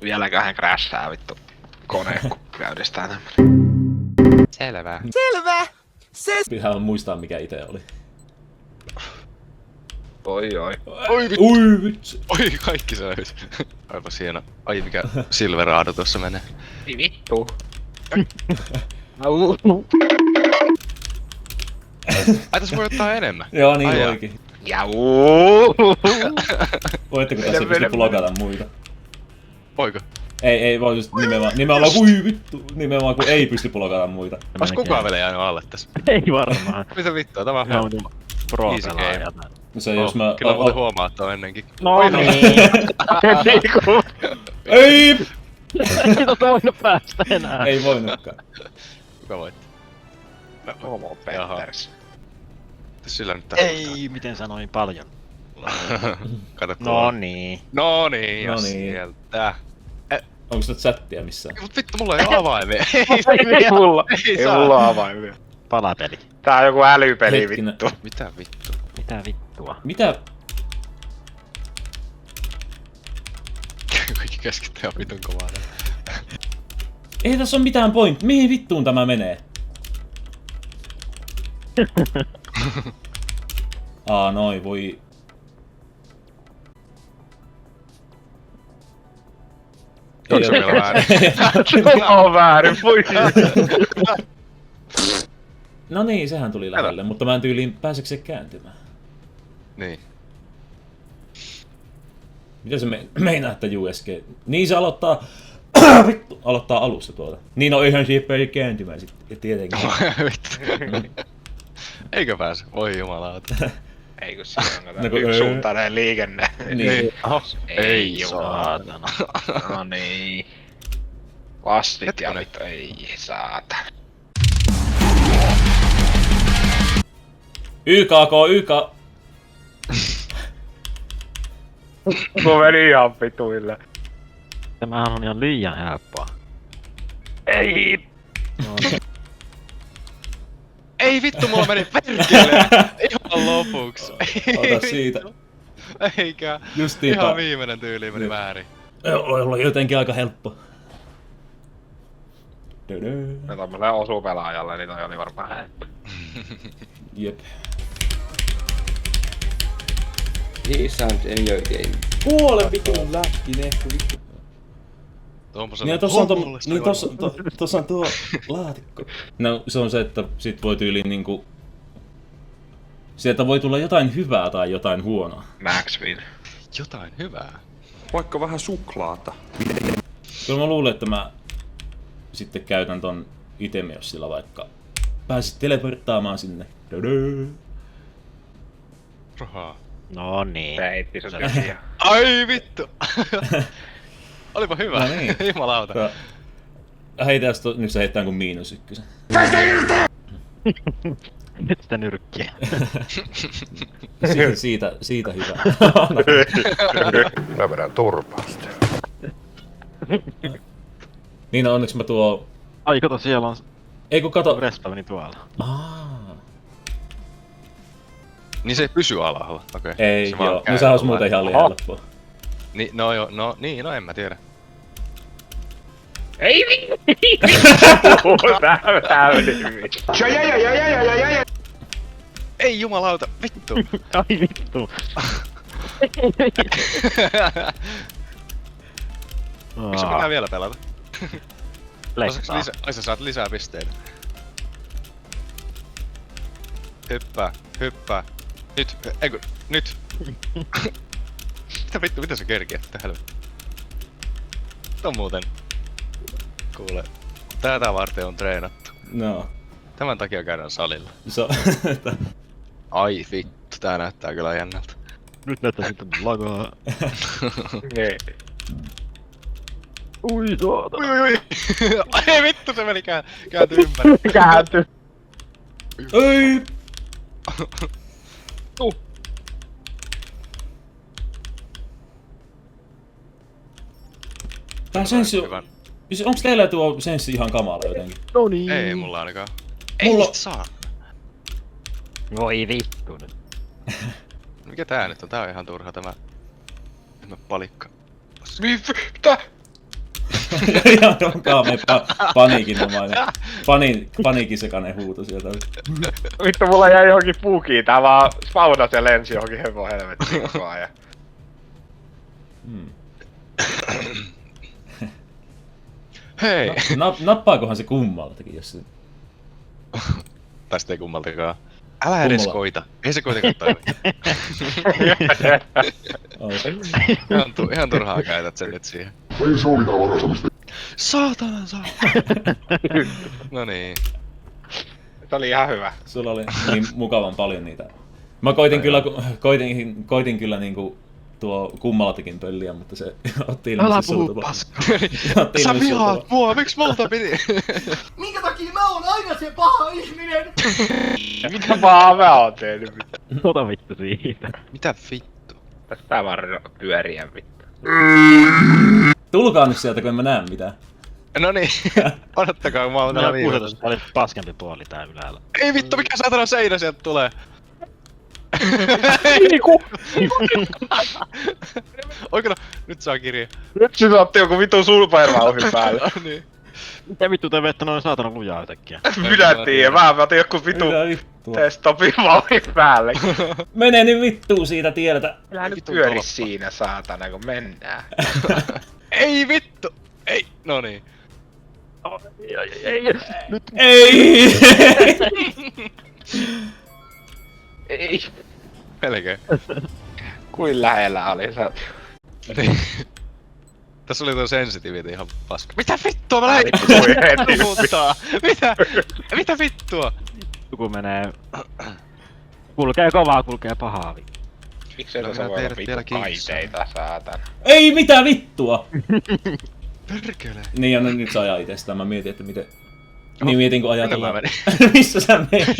Vieläköhän crashaa vittu kone, kun käynnistää tämmönen. Selvä. Pitää muistaa mikä ite oli. Oi. Ui vitsi. Oi, kaikki se löysi. Aivan hieno. Ai mikä Silverado tossa menee. Ei vittu. Ai tässä voi ottaa enemmän. Joo niin Ai jaa. voikin. Jau. Voitteko tässä pysty blokata muita? Voiko? Ei voi just nimenomaan kui vittu. Nimenomaan kun ei pysty blokata muita. Onks kukaan vielä jäänyt alle tässä? Ei varmaan. Mitä vittua, tämä on Joo, helppo. pro-pelaaja. No se jos mä... Kyllä muuten huomaa, että on ennenkin. No niin. Niinku. Ei! Ei tota voinut päästä enää. Ei voinutkaan. Kuka voitti? Homo Petters. Tässä sillä nyt tässä. Ei, miten sanoin paljon. Kato No tuolla. niin. No niin, No jos niin. sieltä. Onko sitä chattia missään? Mut vittu, mulla ei oo avaimia. Ei mulla. Ei Ei saa. mulla oo avaimia. Palapeli. Tää on joku älypeli Hetkinen. vittu. Mitä vittu? Mitä vittua? Mitä? Kaikki keskittyy vitun kovaa. Ei tässä oo mitään point. Mihin vittuun tämä menee? Noin voi. Onks meillä väärin? On väärin, voi. No niin, sehän tuli lähelle, mutta mä en tyyliin pääsekö se kääntymään. Niin. Mitä se meinaa, että USG? Niin se aloittaa... Vittu, aloittaa alussa tuota. Niin no eihän siihen pääse kääntymään sitten, tietenkin. Vittu. Eikö pääse? Voi jumalauta. Ei kun siinä on No kato kun- yksisuuntainen liikenne. Niin. Oho. Ei Saatana. No niin. Vastit ja Hetkonen. vittu ei saata. YK. Mä meni ihan vituille. Tämähän on ihan liian helppoa. Ei! No, Ei vittu, mulla meni perkele! Ihan lopuks. Ota siitä. Eikä. Justiinpa. Ihan viimeinen tyyli meni väärin. Oli jotenkin aika helppo. Dödö. No tommoselle osupelaajalle, niin toi oli varmaan. Jep. He sound in your game. Puolen vitun läkkinen, vittu. Tuommoiselle Niin tossa on, hongolle niin tossa on tuo laatikko. No se on se, että sit voi tyyliin niinku... Sieltä voi tulla jotain hyvää tai jotain huonoa. Maxwin. Jotain hyvää. Vaikka vähän suklaata. Kyllä mä luulen, että mä sitten käytän ton itemiosilla vaikka pääsit teleporttaamaan sinne. Dödö. Rahaa. no niin. Peitti sut käsiä. Ai vittu! Olipa hyvä. No niin. Jumalauta. Heitä jos nyt se heittää kuin -1. Nyt sitä nyrkkiä. Siitä hyvä. Mä vedän turpausta. Niin onneksi mä tuo... Ai kato, siellä on Ei kun kato... respawni tuolla. Niin se ei pysy alhaalla. Okei. Ei Se vaan joo, käy no sehän olisi tuolla. muuten ihan liian helppoa. Niin, no joo, no niin, no en mä tiedä. Ei vittu! Tää meni vittu. Ei jumalauta, vittu! Ai vittu. Miksi se pitää vielä pelata? Leikkaa. Ai sä saat lisää pisteitä. Hyppää. Nyt, eikö, nyt. Mitä vittu, mitä se kerkiä? Mitä helvettiä? On muuten. Kuule, tätä varten on treenattu. No. Tämän takia käydään salilla. Että... Ai vittu, tää näyttää kyllä jännältä. Nyt näyttää sitten lagaa. Ei. Ui saatana. Ui. Ai vittu, se meni kääntyi ympäri. Käänty. Ei! Tää senssi... Hyvä. Onks teillä tuo senssi ihan kamala jotenkin? No niin. Ei mulla ainakaan. Mulla- Ei saa. Voi vittu nyt. Mikä tää nyt on? Tää on ihan turha tämä palikka. Mitä? Ihan kaameen paniikinomainen. Paniikisekainen huuto sieltä. Vittu, mulla jäi johonkin puukiin. Tää vaan spawnasi ja lensi johonkin hevon helvettiin koko ajan. Hei! Nappaakohan se kummaltakin, jos se... Tästä ei kummaltakaan. Älä edes Kummalla. koita. Ei se kuitenkaan toimi. Ihan turhaa käytät sen nyt siihen. Saatana. No niin. Se oli ihan hyvä. Sulla oli niin mukavan paljon niitä. Mä koitin kyllä niinku tuo kummaltakin pölliä, mutta se otti ilmeisesti suutuvaa. Sä vihaat mua, miksi multa piti? Minkä takia mä oon aina se paha ihminen? Mitä pahaa mä oon tehnyt? Ota vittu siitä. Mitä vittu? Tästä vaan pyöriä vittu. Tulkaa nyt sieltä, kun en mä näe mitään. No niin, odottakaa, mä oon täällä Meillä on viimeisenä. 16 oli paskempi puoli tää ylhäällä. Ei vittu, mikä saatana seinä sieltä tulee? Oikein, nyt saa kirja. Nyt se otti joku vitun supervauhin päälle. No niin. Mitä vittu te vette noin saatana lujaa yhtäkkiä? Minä tiedän, mä otin joku vitun Mitä vittua? testopin vauhin päälle. Mene nyt vittuun siitä tieltä. Älä nyt pyöri siinä saatana kun mennään. Ei vittu! Ei, no niin. Ei! Ei. Melkein. Kuin lähellä oli se. Niin. Tässä oli tuo sensitivity ihan paska. Mitä vittua mä lähdin? Kuin heti. Puhuttaa. Mitä vittua? Joku menee... Kulkee kovaa, kulkee pahaa vittu. Miksei No, se minä voi olla teidät vittu vielä kiinnostaa. kaiteita saatana. Ei mitä vittua! Perkele. Niin ja no, nyt se ajaa itsestään. Mä mietin, että miten... Niin mietin kun Minne ajatellaan... mä menin? Missä sä menet?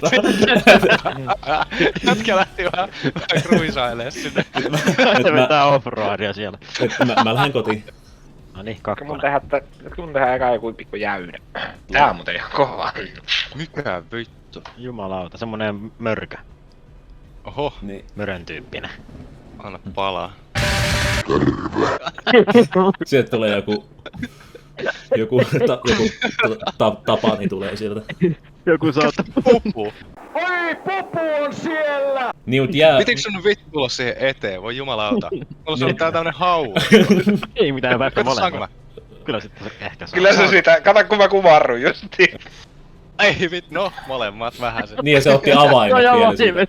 Jätkä lähti vähän kruisailee sinne. Se vetää offroadia siellä. Mä lähden kotiin. Noniin, Mun kakkonen. tehdä eka joku pikku jäynä. Tää on muuten ihan kova. Mikä vittu? Jumalauta, semmonen mörkö. Oho, Niin. Mörön tyyppinen. anna palaa. Sieltä tulee joku tapani tulee sieltä. Joku saattaa. Pupu! Niut jää. Pitikö sun vittu tulla siihen eteen? Voi jumalauta. Mulla on tää tämmönen hau. Ei mitään vaikka Kato, saanko mä? molemmat. Kyllä sitten se ehkä saa. Kyllä se sitä, kato kun mä kuvarrun justiin. Ei vittu, no molemmat vähän se. Niin ja se otti avaimet vielä siitä.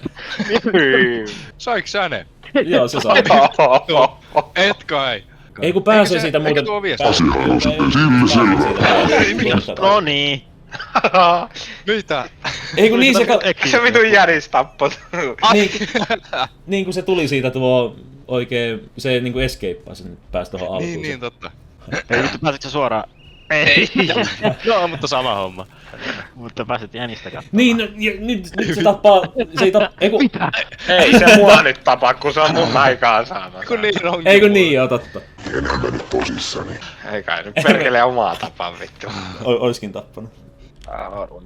Saiks sä ne? Joo, se saa. Et kai. Ei kun pääsee Eikä se- siitä eikä muuten... tuo viesti. Noniin. Mitä? Ei kun niin se... Se vitun järis tappoi. Niin kun se tuli siitä tuo oikein... Se niinku escapea sen pääsi tohon alkuun. Niin totta. Ei vittu pääsit sä suoraan. Ei. Joo, mutta sama homma. Mutta pääsit jänistä katsomaan. Niin, no, nyt se tappaa... Se ei tappaa... Ei kun... Ei se mua nyt tapa, kun se on mun aikaan saama. Kun niin onkin. Ei kun niin, joo totta. Ei kai nyt perkele omaa tapaa vittu. Oiskin tappanut.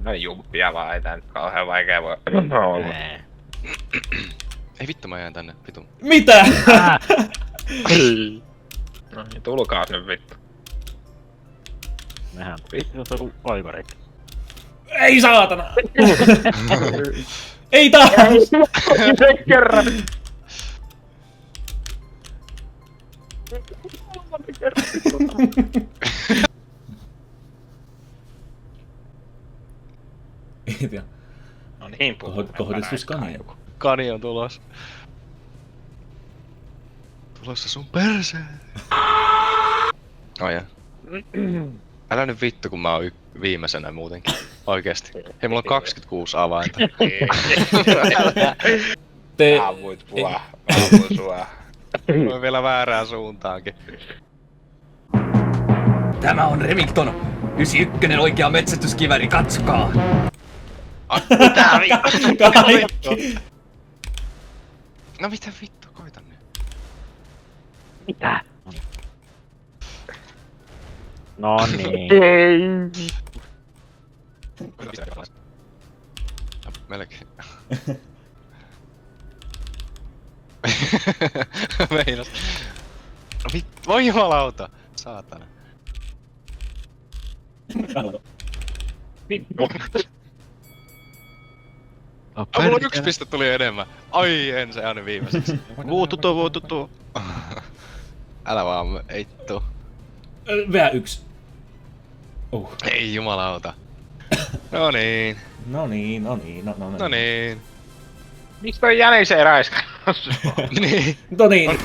No jumppia vaan, ei tää nyt kauhean vaikea voi olla. Ei vittu, mä jään tänne. Vitun. Mitä? No niin, tulkaas nyt vittu. Mehän vittu on ollut oivari. Ei saatana! Ei taas! Kerran! Ei tiedä. No niin, Kohdistuskania. Kani on tulos. Tulossa sun perseen. Ai ja. Älä nyt vittu, kun mä oon viimeisenä muutenkin. Oikeesti. Hei, mulla on 26 avainta. Te... Aamuit mua, aamuin sua. Mä oon vielä väärään suuntaankin. Tämä on Remington 91 oikea metsästyskiväri, katsokaa! Mitä vittu? Kaikki! No mitä vittu, koitan nyt. Mitä? Noniin. Melkein. Meinas. No vittu, voi jumalauta. Saatana. Mulla on 1 piste tuli enemmän. Ai en se aina viimeiseksi. Vuututu. Älä vaan eittu. Vielä 1. Ei jumalauta. No niin. No niin. No niin. Miksi toi Jänis ei raiskannut? Niin. No niin.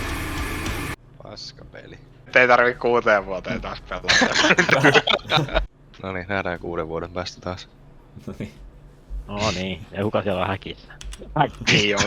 Paskapeli. Ei tarvii 6 vuoteen taas pelata. No niin, nähdään 6 vuoden päästä taas. No niin. No niin, ja kuka siellä on häkissä? Ei oo.